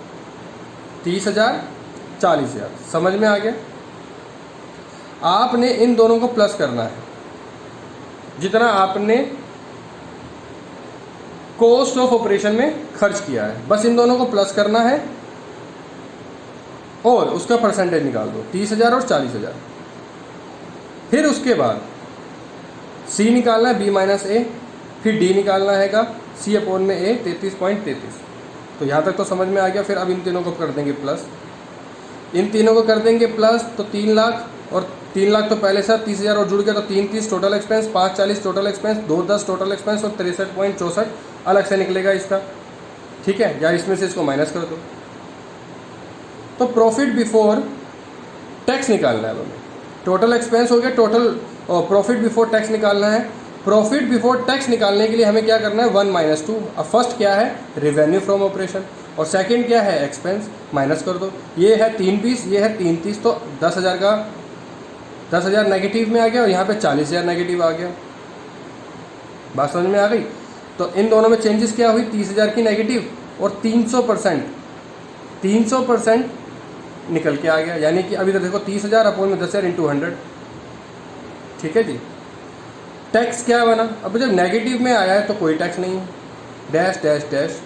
30,000 40,000, समझ में आ गया। आपने इन दोनों को प्लस करना है, जितना आपने कॉस्ट ऑफ ऑपरेशन में खर्च किया है, बस इन दोनों को प्लस करना है और उसका परसेंटेज निकाल दो, 30,000 और 40,000। फिर उसके बाद सी निकालना है, बी माइनस ए, फिर डी निकालना हैगा, सी अपॉन में ए 33.33। तो यहाँ तक तो समझ में आ गया। फिर अब इन तीनों को कर देंगे प्लस, इन तीनों को कर देंगे प्लस, तो 3 लाख और 3 लाख तो पहले से 30,000 और जुड़ गया, तो 3 total expense, 5 total expense, 2 total expense और 63.64 अलग से निकलेगा इसका। ठीक है, या इसमें से इसको माइनस कर दो। तो प्रॉफिट बिफोर टैक्स निकालना है हमें। टोटल एक्सपेंस हो गया, टोटल प्रॉफिट बिफोर टैक्स निकालना है। प्रॉफिट बिफोर टैक्स निकालने के लिए हमें क्या करना है, 1 - 2। अब फर्स्ट क्या है, रेवेन्यू फ्रॉम ऑपरेशन, और सेकंड क्या है, एक्सपेंस, माइनस कर दो। ये है 3 पीस, ये है 3 30, तो 10,000 का 10,000 नेगेटिव में आ गया और यहाँ पे 40,000 नेगेटिव आ गया। बात समझ में आ गई। तो इन दोनों में चेंजेस क्या हुई, 30,000 की नेगेटिव और 300% निकल के आ गया। यानी कि अभी तो देखो 30,000 अपॉन में 10,000 इंटू 100। ठीक है जी। टैक्स क्या बना, अब जब नेगेटिव में आया है तो कोई टैक्स नहीं है, dash dash dash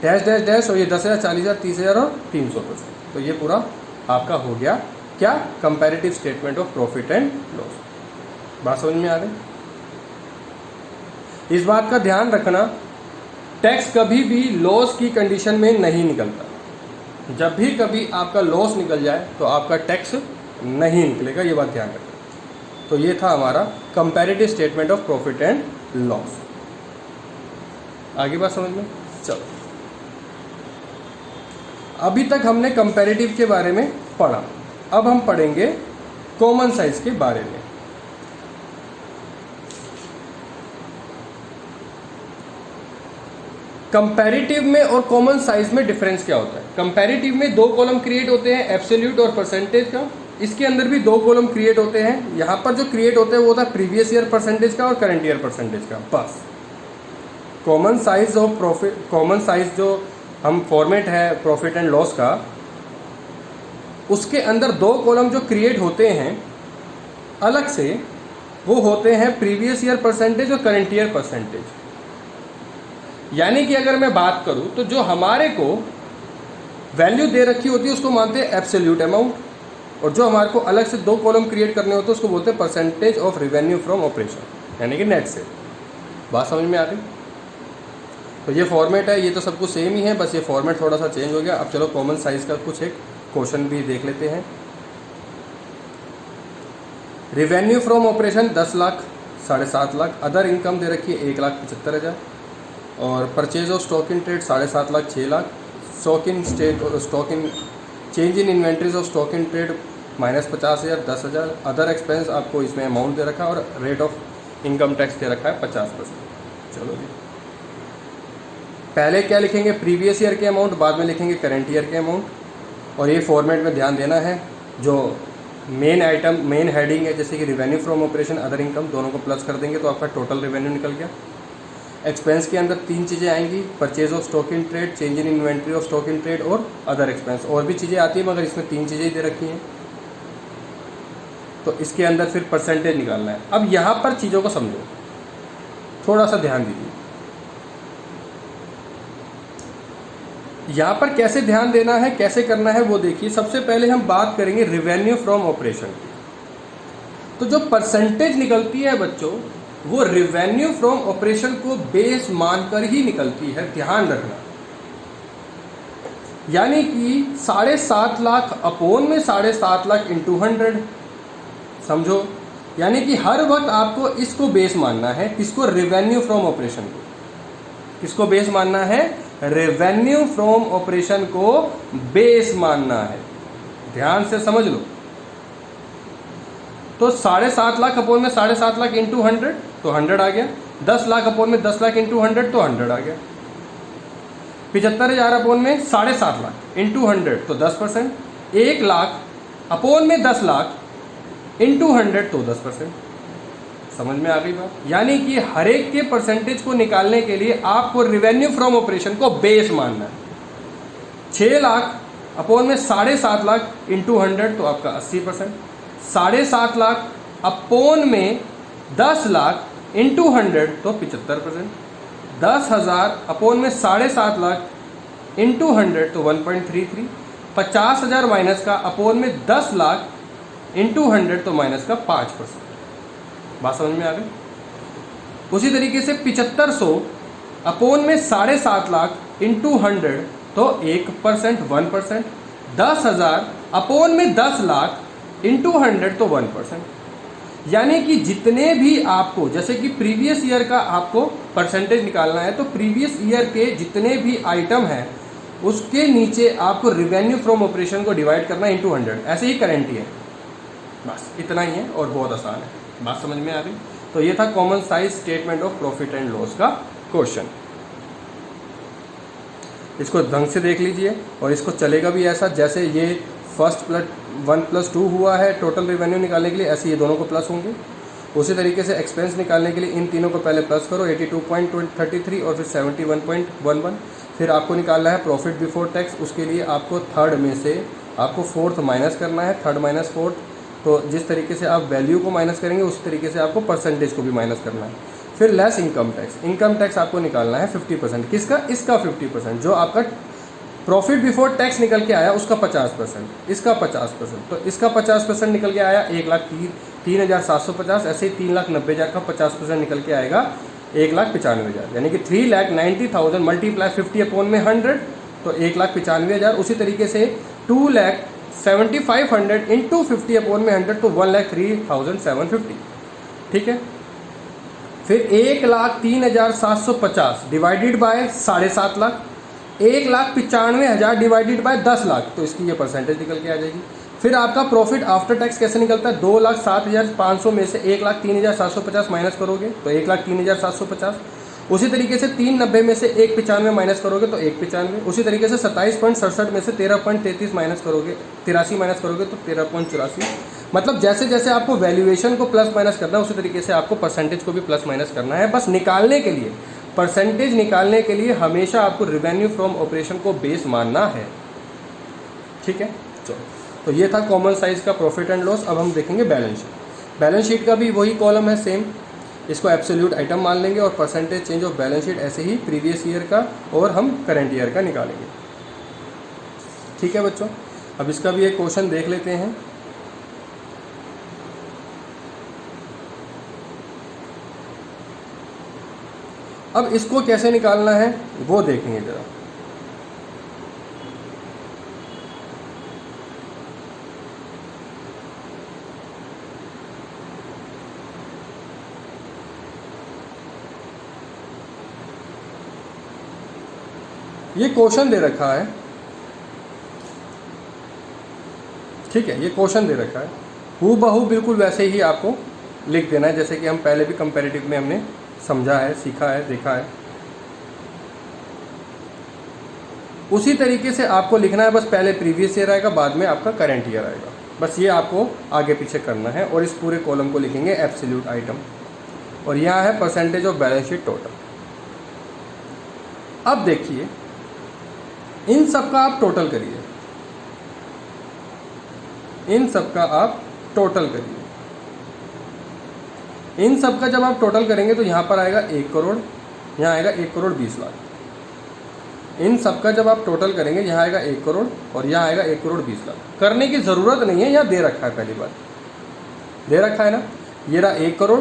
dash dash dash, और ये 10,000 40,000 30,000 और 300%। तो ये पूरा आपका हो गया क्या, comparative statement of profit and loss. बात समझ में आ गई। इस बात का ध्यान रखना, टैक्स कभी भी लॉस की कंडीशन में नहीं निकलता। जब भी कभी आपका लॉस निकल जाए तो आपका टैक्स नहीं निकलेगा, ये बात ध्यान रखना। तो ये था हमारा comparative statement of profit and loss. आगे बात समझ में। चलो, अभी तक हमने कंपैरेटिव के बारे में पढ़ा, अब हम पढ़ेंगे कॉमन साइज के बारे में। कंपैरेटिव में और कॉमन साइज में डिफरेंस क्या होता है। कंपैरेटिव में 2 कॉलम क्रिएट होते हैं, एब्सोल्यूट और परसेंटेज का। इसके अंदर भी 2 कॉलम क्रिएट होते हैं। यहाँ पर जो क्रिएट होते हैं वो होता है प्रीवियस ईयर परसेंटेज का और करंट ईयर परसेंटेज का, बस। Common size of profit, common size जो हम फॉर्मेट है प्रॉफिट एंड लॉस का, उसके अंदर 2 कॉलम जो क्रिएट होते हैं अलग से, वो होते हैं प्रीवियस ईयर परसेंटेज और करंट ईयर परसेंटेज। यानी कि अगर मैं बात करूं तो जो हमारे को वैल्यू दे रखी होती है उसको मानते हैं एब्सोल्यूट अमाउंट, और जो हमारे को अलग से 2 कॉलम क्रिएट करने होते हैं उसको बोलते हैं percentage of revenue from operation, यानी कि नेट से। बात समझ में आ गई। तो ये फॉर्मेट है, ये तो सब कुछ सेम ही है, बस ये फॉर्मेट थोड़ा सा चेंज हो गया। अब चलो कॉमन साइज का कुछ एक क्वेश्चन भी देख लेते हैं। Revenue from operation 10 lakh 7.5 lakh, other income दे रखी है 1,75,000, और purchase of stock in trade 7.5 lakh 6 lakh, stock in change in inventories of stock in trade -50,000 10,000, other expense आपको इसमें अमाउंट दे रखा है और रेट ऑफ इनकम टैक्स दे रखा है 50%। चलो जी, पहले क्या लिखेंगे, प्रीवियस ईयर के अमाउंट, बाद में लिखेंगे करंट ईयर के अमाउंट। और ये फॉर्मेट में ध्यान देना है, जो मेन आइटम मेन हेडिंग है जैसे कि revenue from operation other income, दोनों को प्लस कर देंगे तो आपका टोटल रेवेन्यू निकल गया। एक्सपेंस के अंदर 3 चीज़ें आएंगी, purchase of stock in trade, change in inventory of stock in trade और अदर एक्सपेंस। और भी चीज़ें आती हैं मगर इसमें 3 चीज़ें ही दे रखी हैं, तो इसके अंदर फिर परसेंटेज निकालना है। अब यहाँ पर चीज़ों को समझो, थोड़ा सा ध्यान दीजिए। यहाँ पर कैसे ध्यान देना है, कैसे करना है वो देखिए। सबसे पहले हम बात करेंगे रेवेन्यू फ्रॉम ऑपरेशन की। तो जो परसेंटेज निकलती है बच्चों, वो रेवेन्यू फ्रॉम ऑपरेशन को बेस मानकर ही निकलती है, ध्यान रखना। यानी कि 7.5 लाख अपॉन में 7.5 लाख इंटू 100, समझो। यानी कि हर वक्त आपको इसको बेस मानना है, किसको, रेवेन्यू फ्रॉम ऑपरेशन को। किसको बेस मानना है, रेवेन्यू फ्रॉम ऑपरेशन को बेस मानना है, ध्यान से समझ लो। तो 7.5 लाख अपॉन में 7.5 लाख इंटू 100 तो 100 आ गया। 10 लाख अपॉन में 10 लाख इंटू 100 तो 100 आ गया। 75,000 अपॉन में 7.5 लाख इंटू 100 तो 10%। 1 लाख अपॉन में 10 लाख इंटू 100 तो 10%। समझ में आ गई बात। यानी कि हर एक के परसेंटेज को निकालने के लिए आपको रेवेन्यू फ्रॉम ऑपरेशन को बेस मानना है। 6 लाख अपॉन में 7.5 लाख इंटू 100 तो आपका 80%। 7.5 लाख अपॉन में 10 लाख इंटू 100 तो 75%। 10,000 अपोन में 7.5 लाख इंटू 100 तो 1.33, 50,000 माइनस का अपोन में 10 लाख इंटू 100 तो माइनस का 5%। बात समझ में आ गई। उसी तरीके से 7500 अपोन में 7.5 लाख इंटू 100 तो 1%, 1%। 10,000 अपोन में 10 लाख इंटू 100 तो 1%। यानी कि जितने भी आपको, जैसे कि प्रीवियस ईयर का आपको परसेंटेज निकालना है, तो प्रीवियस ईयर के जितने भी आइटम हैं उसके नीचे आपको रिवेन्यू फ्रॉम ऑपरेशन को डिवाइड करना इंटू 100। ऐसे ही करेंट ईयर, बस इतना ही है और बहुत आसान है। बात समझ में आ रही। तो ये था common size statement of profit and loss का क्वेश्चन। इसको ढंग से देख लीजिए और इसको चलेगा भी ऐसा जैसे ये फर्स्ट +1 + 2 हुआ है टोटल रिवेन्यू निकालने के लिए, ऐसे ये दोनों को प्लस होंगे। उसी तरीके से एक्सपेंस निकालने के लिए इन तीनों को पहले प्लस करो, 82.33 और फिर 71.11। फिर आपको निकालना है प्रॉफिट बिफोर टैक्स, उसके लिए आपको थर्ड में से आपको फोर्थ माइनस करना है, थर्ड माइनस फोर्थ। तो जिस तरीके से आप वैल्यू को माइनस करेंगे उसी तरीके से आपको परसेंटेज को भी माइनस करना है। फिर less income tax, income tax आपको निकालना है 50%। किसका? इसका 50%। जो आपका प्रॉफिट बिफोर टैक्स निकल के आया उसका 50%, इसका 50%। तो इसका 50% निकल के आया 1,03,750। ऐसे ही 3,90,000 का 50% निकल के आएगा 1,95,000। यानी कि 3,90,000 मल्टीप्लाई 50 अपॉन में 100 तो 1,95,000। उसी तरीके से 2,75,100 इंटू 50 अपॉन में 100 तो 1,03,750। ठीक है। फिर 1,03,750 divided by 7.5 lakh, 1,95,000 divided by 10 lakh, तो इसकी ये परसेंटेज निकल के आ जाएगी। फिर आपका प्रॉफिट आफ्टर टैक्स कैसे निकलता है? 2,07,500 में से 1,03,750 माइनस करोगे तो 1,03,750। उसी तरीके से 390 में से 1,95 माइनस करोगे तो 1,95। उसी तरीके से 27.67 में से 13.33 माइनस करोगे, 83 माइनस करोगे तो 13.84। मतलब जैसे जैसे आपको वैल्यूएशन को प्लस माइनस करना है उसी तरीके से आपको परसेंटेज को भी प्लस माइनस करना है। बस निकालने के लिए, परसेंटेज निकालने के लिए हमेशा आपको रिवेन्यू फ्रॉम ऑपरेशन को बेस मानना है। ठीक है। चलो, तो ये था कॉमन साइज का प्रॉफिट एंड लॉस। अब हम देखेंगे बैलेंस शीट। बैलेंस शीट का भी वही कॉलम है सेम, इसको एब्सोल्यूट आइटम मान लेंगे और percentage change of balance sheet ऐसे ही प्रीवियस ईयर का और हम करंट ईयर का निकालेंगे। ठीक है बच्चों, अब इसका भी एक क्वेश्चन देख लेते हैं। अब इसको कैसे निकालना है वो देखेंगे जरा। ये क्वेश्चन दे रखा है, ठीक है, ये क्वेश्चन दे रखा है, हूबहू बिल्कुल वैसे ही आपको लिख देना है जैसे कि हम पहले भी कंपैरेटिव में हमने समझा है, सीखा है, देखा है। उसी तरीके से आपको लिखना है, बस पहले प्रीवियस ईयर आएगा, बाद में आपका करंट ईयर आएगा। बस ये आपको आगे पीछे करना है और इस पूरे कॉलम को लिखेंगे एब्सोल्यूट आइटम और यहाँ है percentage of balance sheet total. अब देखिए इन सब का आप टोटल करिए, इन सब का आप टोटल करिए। इन सब का जब आप टोटल करेंगे तो यहाँ पर आएगा 1 करोड़, यहाँ आएगा 1,20,00,000। इन सब का जब आप टोटल करेंगे यहाँ आएगा 1 करोड़ और यहाँ आएगा 1,20,00,000। करने की ज़रूरत नहीं है, यहाँ दे रखा है, पहली बार दे रखा है ना। ये रहा 1 करोड़,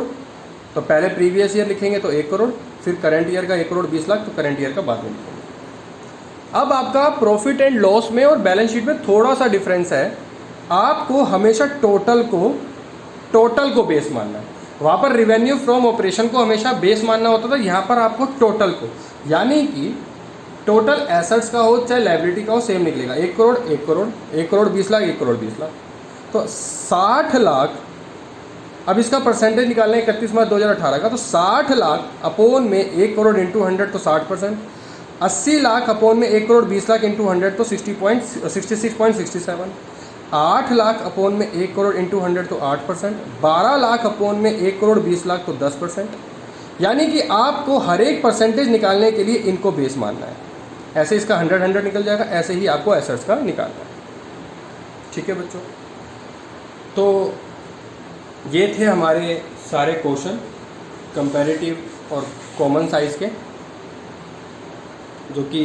तो पहले प्रीवियस ईयर लिखेंगे तो 1 करोड़, फिर करंट ईयर का 1,20,00,000 तो करंट ईयर का बाद में लिखेंगे। अब आपका प्रॉफिट एंड लॉस में और बैलेंस शीट में थोड़ा सा डिफरेंस है, आपको हमेशा टोटल को बेस मानना है। वहाँ पर रिवेन्यू फ्रॉम ऑपरेशन को हमेशा बेस मानना होता था, यहाँ पर आपको टोटल को, यानी कि टोटल एसेट्स का हो चाहे लायबिलिटी का हो सेम निकलेगा। 1 करोड़ 1 करोड़, 1,20,00,000 1,20,00,000, तो 60 लाख। अब इसका परसेंटेज निकालना है 31 मार्च 2018 का, तो 60 लाख अपोन में 1 करोड़ इंटू 100 तो 60%, 80 लाख अपोन में 1,20,00,000 इंटू 100 तो 66.67, 8 लाख अपोन में 1 करोड़ इंटू 100 तो 8%, 12 लाख अपोन में 1,20,00,000 तो 10%। यानी कि आपको हर एक परसेंटेज निकालने के लिए इनको बेस मानना है। ऐसे इसका 100 निकल जाएगा, ऐसे ही आपको एसेट्स का निकालना है। ठीक है बच्चों, तो ये थे हमारे सारे क्वेश्चन कंपैरेटिव और कॉमन साइज़ के। जो कि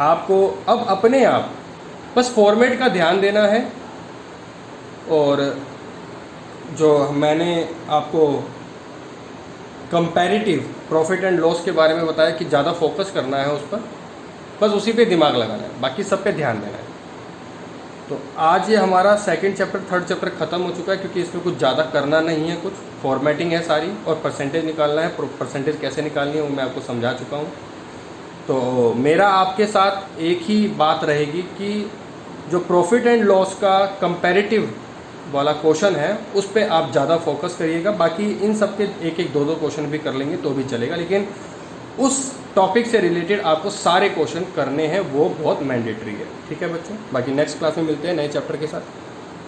आपको अब अपने आप बस फॉर्मेट का ध्यान देना है। और जो मैंने आपको कंपैरेटिव प्रॉफिट एंड लॉस के बारे में बताया कि ज़्यादा फोकस करना है उस पर, बस उसी पे दिमाग लगाना है, बाकी सब पे ध्यान देना है। तो आज ये हमारा सेकंड चैप्टर थर्ड चैप्टर ख़त्म हो चुका है, क्योंकि इसमें कुछ ज़्यादा करना नहीं है, कुछ फॉर्मेटिंग है सारी, और परसेंटेज निकालना है। परसेंटेज कैसे निकालनी है वो मैं आपको समझा चुका हूँ। तो मेरा आपके साथ एक ही बात रहेगी कि जो प्रॉफिट एंड लॉस का कंपैरेटिव वाला क्वेश्चन है उस पर आप ज़्यादा फोकस करिएगा। बाकी इन सब के एक एक दो दो क्वेश्चन भी कर लेंगे तो भी चलेगा, लेकिन उस टॉपिक से रिलेटेड आपको सारे क्वेश्चन करने हैं, वो बहुत मैंडेटरी है। ठीक है बच्चों, बाकी नेक्स्ट क्लास में मिलते हैं नए चैप्टर के साथ।